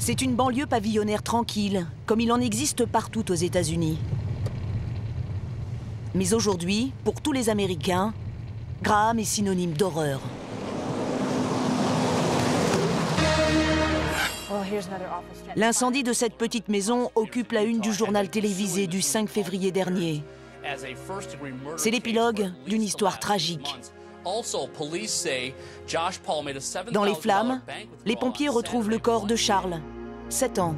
C'est une banlieue pavillonnaire tranquille, comme il en existe partout aux États-Unis. Mais aujourd'hui, pour tous les Américains, Graham est synonyme d'horreur. L'incendie de cette petite maison occupe la une du journal télévisé du 5 février dernier. C'est l'épilogue d'une histoire tragique. Dans les flammes, les pompiers retrouvent le corps de Charles, 7 ans.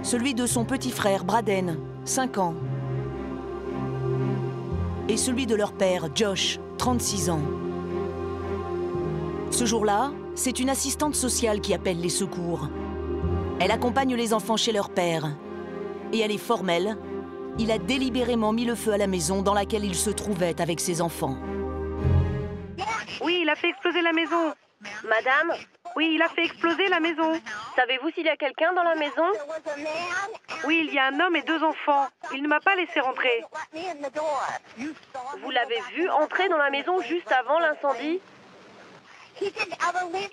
Celui de son petit frère, Braden, 5 ans. Et celui de leur père, Josh, 36 ans. Ce jour-là, c'est une assistante sociale qui appelle les secours. Elle accompagne les enfants chez leur père. Et elle est formelle. Il a délibérément mis le feu à la maison dans laquelle il se trouvait avec ses enfants. Oui, il a fait exploser la maison. Madame, Oui, il a fait exploser la maison. savez-vous s'il y a quelqu'un dans la maison? Oui, il y a un homme et 2 enfants. Il ne m'a pas laissé rentrer. Vous l'avez vu entrer dans la maison juste avant l'incendie?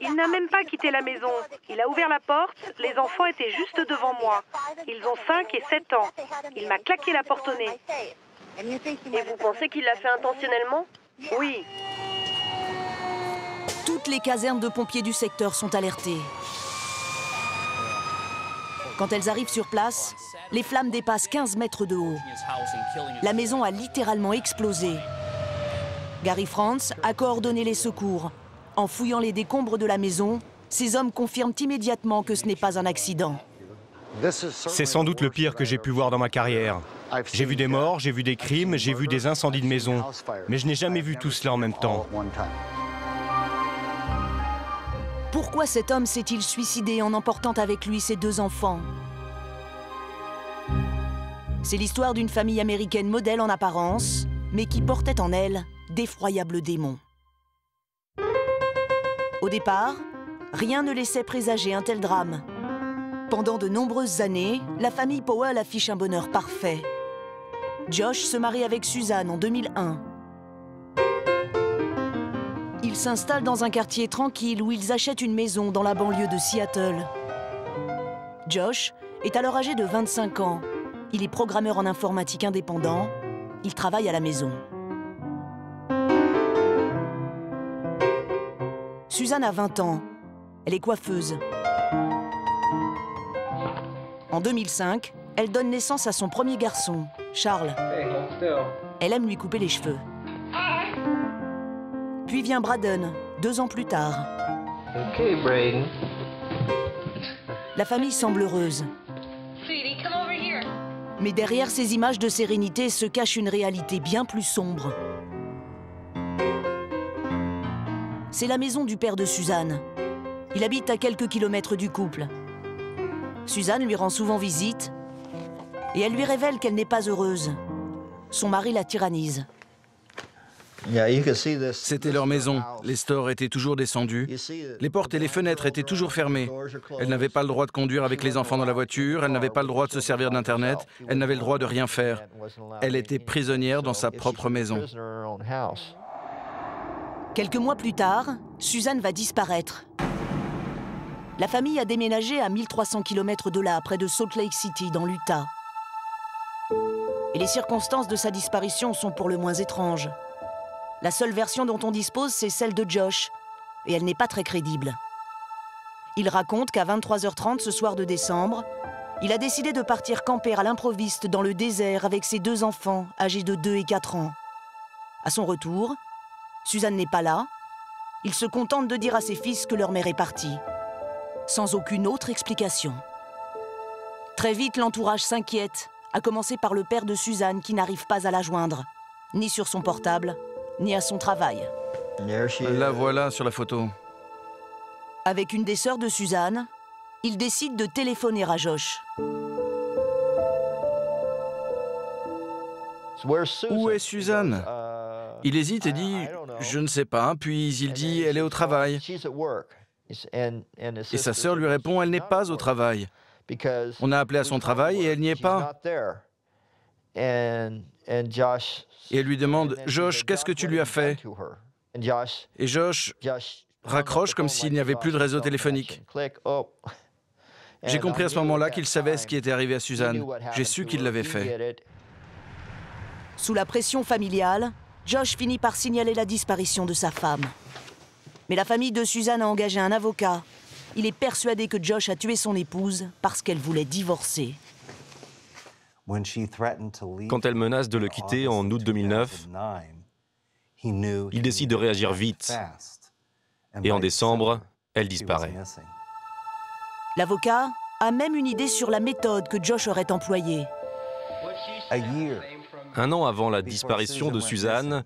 Il n'a même pas quitté la maison. Il a ouvert la porte, les enfants étaient juste devant moi. Ils ont 5 et 7 ans. Il m'a claqué la porte au nez. Et vous pensez qu'il l'a fait intentionnellement? Oui. Toutes les casernes de pompiers du secteur sont alertées. Quand elles arrivent sur place, les flammes dépassent 15 mètres de haut. La maison a littéralement explosé. Gary Franz a coordonné les secours. En fouillant les décombres de la maison, ces hommes confirment immédiatement que ce n'est pas un accident. C'est sans doute le pire que j'ai pu voir dans ma carrière. J'ai vu des morts, j'ai vu des crimes, j'ai vu des incendies de maison, mais je n'ai jamais vu tout cela en même temps. Pourquoi cet homme s'est-il suicidé en emportant avec lui ses 2 enfants? C'est l'histoire d'une famille américaine modèle en apparence, mais qui portait en elle d'effroyables démons. Au départ, rien ne laissait présager un tel drame. Pendant de nombreuses années, la famille Powell affiche un bonheur parfait. Josh se marie avec Suzanne en 2001. Ils s'installent dans un quartier tranquille où ils achètent une maison dans la banlieue de Seattle. Josh est alors âgé de 25 ans. Il est programmeur en informatique indépendant. Il travaille à la maison. Suzanne a 20 ans. Elle est coiffeuse. En 2005, elle donne naissance à son premier garçon, Charles. Elle aime lui couper les cheveux. Puis vient Braden, 2 ans plus tard. Braden. La famille semble heureuse. Mais derrière ces images de sérénité se cache une réalité bien plus sombre. C'est la maison du père de Suzanne. Il habite à quelques kilomètres du couple. Suzanne lui rend souvent visite et elle lui révèle qu'elle n'est pas heureuse. Son mari la tyrannise. C'était leur maison. Les stores étaient toujours descendus. Les portes et les fenêtres étaient toujours fermées. Elle n'avait pas le droit de conduire avec les enfants dans la voiture. Elle n'avait pas le droit de se servir d'Internet. Elle n'avait le droit de rien faire. Elle était prisonnière dans sa propre maison. Quelques mois plus tard, Suzanne va disparaître. La famille a déménagé à 1300 km de là, près de Salt Lake City, dans l'Utah. Et les circonstances de sa disparition sont pour le moins étranges. La seule version dont on dispose, c'est celle de Josh, et elle n'est pas très crédible. Il raconte qu'à 23h30 ce soir de décembre, il a décidé de partir camper à l'improviste dans le désert avec ses 2 enfants, âgés de 2 et 4 ans. À son retour, Suzanne n'est pas là. Il se contente de dire à ses fils que leur mère est partie, sans aucune autre explication. Très vite, l'entourage s'inquiète, à commencer par le père de Suzanne qui n'arrive pas à la joindre, ni sur son portable, ni à son travail. La voilà sur la photo. Avec une des sœurs de Suzanne, il décide de téléphoner à Josh. Où est Suzanne? Il hésite et dit « Je ne sais pas », puis il dit « Elle est au travail ». Et sa sœur lui répond « Elle n'est pas au travail ». On a appelé à son travail et elle n'y est pas. Et elle lui demande « Josh, qu'est-ce que tu lui as fait ?» Et Josh raccroche comme s'il n'y avait plus de réseau téléphonique. J'ai compris à ce moment-là qu'il savait ce qui était arrivé à Suzanne. J'ai su qu'il l'avait fait. Sous la pression familiale, Josh finit par signaler la disparition de sa femme. Mais la famille de Suzanne a engagé un avocat. Il est persuadé que Josh a tué son épouse parce qu'elle voulait divorcer. Quand elle menace de le quitter en août 2009, il décide de réagir vite. Et en décembre, elle disparaît. L'avocat a même une idée sur la méthode que Josh aurait employée. Un an avant la disparition de Suzanne,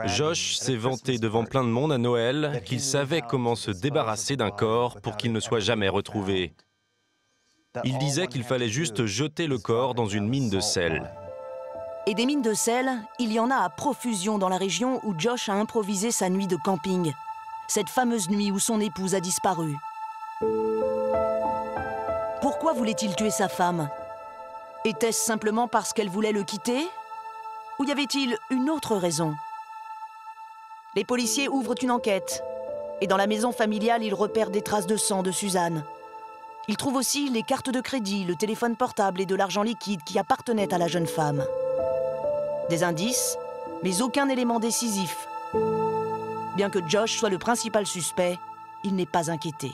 Josh s'est vanté devant plein de monde à Noël qu'il savait comment se débarrasser d'un corps pour qu'il ne soit jamais retrouvé. Il disait qu'il fallait juste jeter le corps dans une mine de sel. Et des mines de sel, il y en a à profusion dans la région où Josh a improvisé sa nuit de camping. Cette fameuse nuit où son épouse a disparu. Pourquoi voulait-il tuer sa femme? Était-ce simplement parce qu'elle voulait le quitter? Ou y avait-il une autre raison? Les policiers ouvrent une enquête. Et dans la maison familiale, ils repèrent des traces de sang de Suzanne. Ils trouvent aussi les cartes de crédit, le téléphone portable et de l'argent liquide qui appartenaient à la jeune femme. Des indices, mais aucun élément décisif. Bien que Josh soit le principal suspect, il n'est pas inquiété.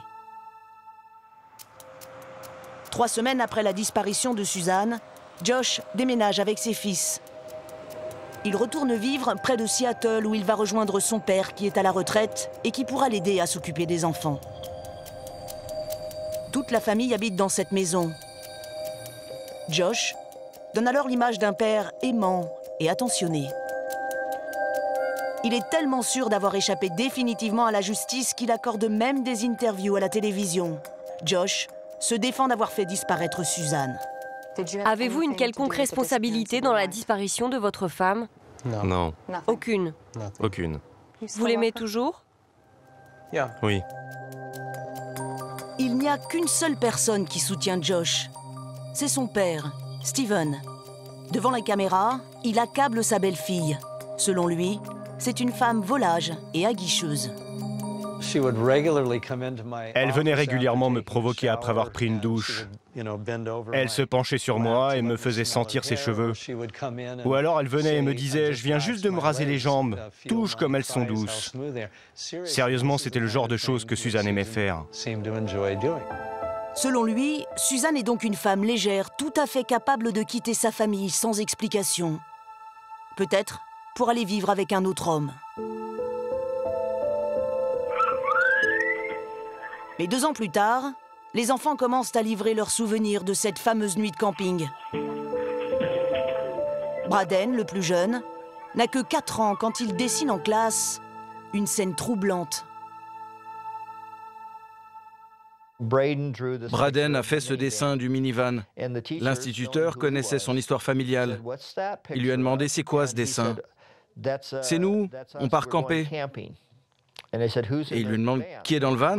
3 semaines après la disparition de Suzanne, Josh déménage avec ses fils. Il retourne vivre près de Seattle où il va rejoindre son père qui est à la retraite et qui pourra l'aider à s'occuper des enfants. Toute la famille habite dans cette maison. Josh donne alors l'image d'un père aimant et attentionné. Il est tellement sûr d'avoir échappé définitivement à la justice qu'il accorde même des interviews à la télévision. Josh se défend d'avoir fait disparaître Suzanne. Avez-vous une quelconque responsabilité dans la disparition de votre femme? Non, Aucune. aucune. Vous l'aimez toujours? Oui. Il n'y a qu'une seule personne qui soutient Josh. C'est son père, Steven. Devant la caméra, il accable sa belle-fille. Selon lui, c'est une femme volage et aguicheuse. Elle venait régulièrement me provoquer après avoir pris une douche. Elle se penchait sur moi et me faisait sentir ses cheveux. Ou alors elle venait et me disait « Je viens juste de me raser les jambes, touche comme elles sont douces ». Sérieusement, c'était le genre de choses que Suzanne aimait faire. Selon lui, Suzanne est donc une femme légère, tout à fait capable de quitter sa famille sans explication. Peut-être pour aller vivre avec un autre homme. Mais 2 ans plus tard, les enfants commencent à livrer leurs souvenirs de cette fameuse nuit de camping. Braden, le plus jeune, n'a que 4 ans quand il dessine en classe une scène troublante. Braden a fait ce dessin du minivan. L'instituteur connaissait son histoire familiale. Il lui a demandé « C'est quoi ce dessin ?» « C'est nous, on part camper. » Et il lui demande « Qui est dans le van ?»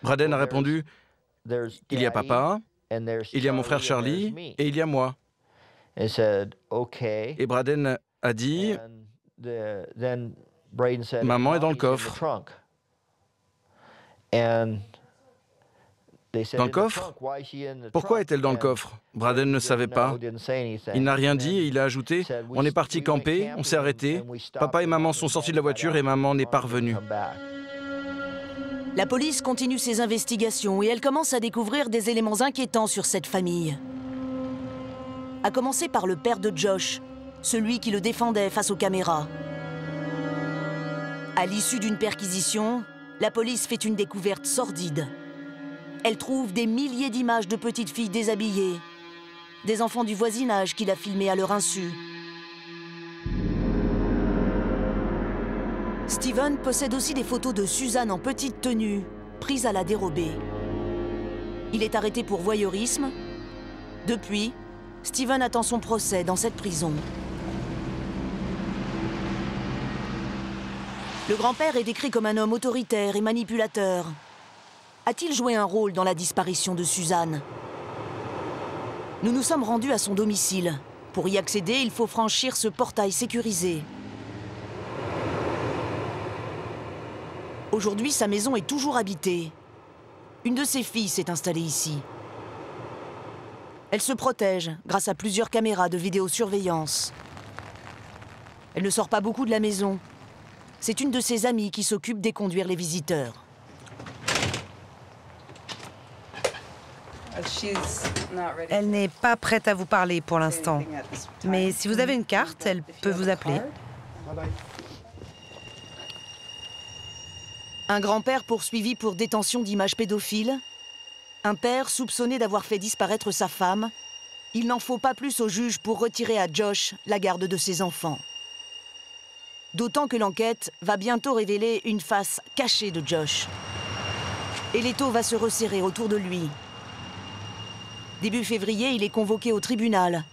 Braden a répondu « Il y a papa, il y a mon frère Charlie et il y a moi. » Et Braden a dit « Maman est dans le coffre. » Dans le coffre? Pourquoi est-elle dans le coffre? Braden ne savait pas. Il n'a rien dit et il a ajouté « On est parti camper, on s'est arrêté. Papa et maman sont sortis de la voiture et maman n'est pas revenue. » La police continue ses investigations et elle commence à découvrir des éléments inquiétants sur cette famille. À commencer par le père de Josh, celui qui le défendait face aux caméras. À l'issue d'une perquisition, la police fait une découverte sordide. Elle trouve des milliers d'images de petites filles déshabillées, des enfants du voisinage qu'il a filmés à leur insu. Steven possède aussi des photos de Suzanne en petite tenue, prises à la dérobée. Il est arrêté pour voyeurisme. Depuis, Steven attend son procès dans cette prison. Le grand-père est décrit comme un homme autoritaire et manipulateur. A-t-il joué un rôle dans la disparition de Suzanne? Nous nous sommes rendus à son domicile. Pour y accéder, il faut franchir ce portail sécurisé. Aujourd'hui, sa maison est toujours habitée. Une de ses filles s'est installée ici. Elle se protège grâce à plusieurs caméras de vidéosurveillance. Elle ne sort pas beaucoup de la maison. C'est une de ses amies qui s'occupe de conduire les visiteurs. Elle n'est pas prête à vous parler pour l'instant. Mais si vous avez une carte, elle peut vous appeler. Un grand-père poursuivi pour détention d'images pédophiles. Un père soupçonné d'avoir fait disparaître sa femme. Il n'en faut pas plus au juge pour retirer à Josh la garde de ses enfants. D'autant que l'enquête va bientôt révéler une face cachée de Josh. Et l'étau va se resserrer autour de lui. Début février, il est convoqué au tribunal.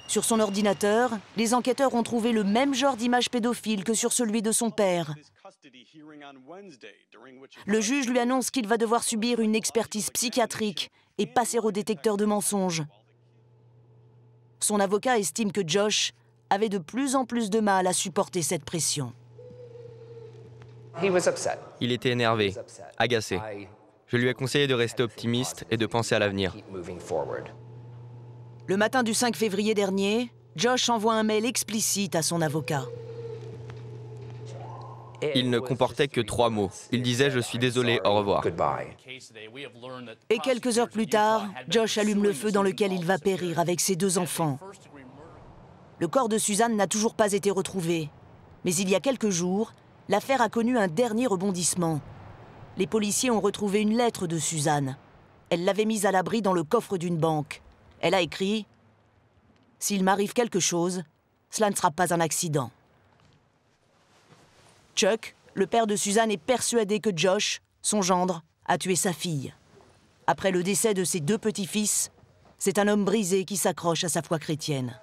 Sur son ordinateur, les enquêteurs ont trouvé le même genre d'image pédophile que sur celui de son père. Le juge lui annonce qu'il va devoir subir une expertise psychiatrique et passer au détecteur de mensonges. Son avocat estime que Josh avait de plus en plus de mal à supporter cette pression. Il était énervé, agacé. Je lui ai conseillé de rester optimiste et de penser à l'avenir. Le matin du 5 février dernier, Josh envoie un mail explicite à son avocat. Il ne comportait que 3 mots. Il disait « Je suis désolé, au revoir ». Et quelques heures plus tard, Josh allume le feu dans lequel il va périr avec ses 2 enfants. Le corps de Suzanne n'a toujours pas été retrouvé. Mais il y a quelques jours, l'affaire a connu un dernier rebondissement. Les policiers ont retrouvé une lettre de Suzanne. Elle l'avait mise à l'abri dans le coffre d'une banque. Elle a écrit « S'il m'arrive quelque chose, cela ne sera pas un accident ». Chuck, le père de Suzanne, est persuadé que Josh, son gendre, a tué sa fille. Après le décès de ses 2 petits-fils, c'est un homme brisé qui s'accroche à sa foi chrétienne.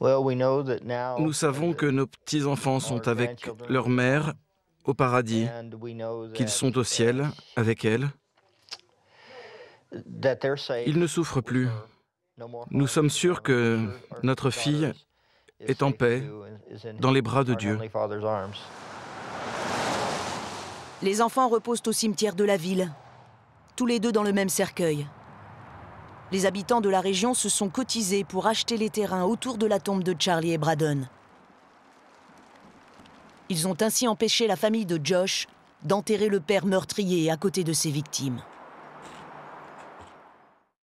Nous savons que nos petits-enfants sont avec leur mère au paradis, qu'ils sont au ciel avec elle. Ils ne souffrent plus. Nous sommes sûrs que notre fille est en paix dans les bras de Dieu. Les enfants reposent au cimetière de la ville, tous les 2 dans le même cercueil. Les habitants de la région se sont cotisés pour acheter les terrains autour de la tombe de Charlie et Braden. Ils ont ainsi empêché la famille de Josh d'enterrer le père meurtrier à côté de ses victimes.